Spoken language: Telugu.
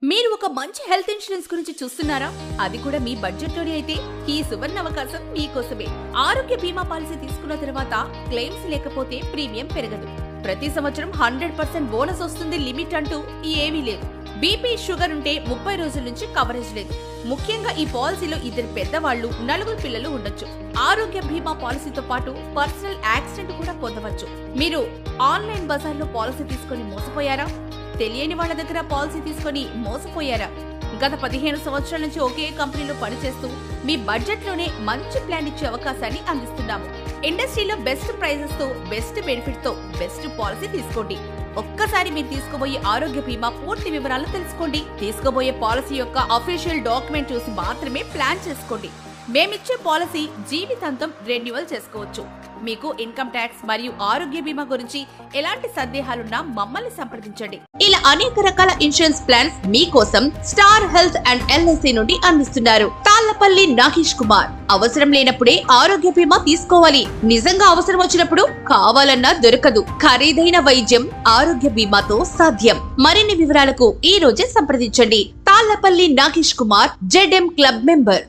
మీరు ఒక మంచి హెల్త్ ఇన్సూరెన్స్ గురించి చూస్తున్నారా? అది కూడా మీ బడ్జెట్లోనే అయితే ఈ సువర్ణ అవకాశం మీకోసమే. ఆరోగ్య బీమా పాలసీ తీసుకున్న తర్వాత క్లెయిమ్స్ లేకపోతే ప్రీమియం పెరగదు. ప్రతి సంవత్సరం 100% బోనస్ వస్తుంది. లిమిట్ అంటూ ఏమీ లేదు. బీపీ, షుగర్ ఉంటే 30 రోజుల నుంచి కవరేజ్ లేదు. ముఖ్యంగా ఈ పాలసీలో 2 పెద్దవాళ్లు, 4 పిల్లలు ఉండొచ్చు. ఆరోగ్య బీమా పాలసీతో పాటు పర్సనల్ యాక్సిడెంట్ కూడా పొందవచ్చు. మీరు ఆన్లైన్ బజార్లో పాలసీ తీసుకొని మోసపోయారా? తెలియని వాళ్ళ దగ్గర పాలసీ తీసుకొని మోసపోయారా? గత 15 సంవత్సరాల నుంచి ఒకే కంపెనీలో పనిచేస్తూ మీ బడ్జెట్లోనే మంచి ప్లాన్ ఇచ్చే అవకాశాన్ని అందిస్తున్నాము. ఇండస్ట్రీలో బెస్ట్ ప్రైజెస్ తో, బెస్ట్ బెనిఫిట్ తో బెస్ట్ పాలసీ తీసుకోండి. ఒక్కసారి మీరు తీసుకోబోయే ఆరోగ్య బీమా పూర్తి వివరాలు తెలుసుకోండి. తీసుకోబోయే పాలసీ యొక్క అఫీషియల్ డాక్యుమెంట్ చూసి మాత్రమే ప్లాన్ చేసుకోండి. మేమిచ్చే పాలసీ జీవితాంతం రెన్యువల్ చేసుకోవచ్చు. మీకు ఇన్కమ్ ట్యాక్స్ మరియు ఆరోగ్య బీమా గురించి ఎలాంటి సందేహాలున్నా మమ్మల్ని సంప్రదించండి. ఇలా అనేక రకాల ఇన్సూరెన్స్ ప్లాన్స్ మీకోసం స్టార్ హెల్త్ అండ్ ఎల్ఐసి నుండి అందిస్తున్నారు తాళ్లపల్లి నాగేష్ కుమార్. అవసరం లేనప్పుడే ఆరోగ్య బీమా తీసుకోవాలి. నిజంగా అవసరం వచ్చినప్పుడు కావాలన్నా దొరకదు. ఖరీదైన వైద్యం ఆరోగ్య బీమాతో సాధ్యం. మరిన్ని వివరాలకు ఈ రోజే సంప్రదించండి. Tallapalli Nagesh Kumar, ZM club member.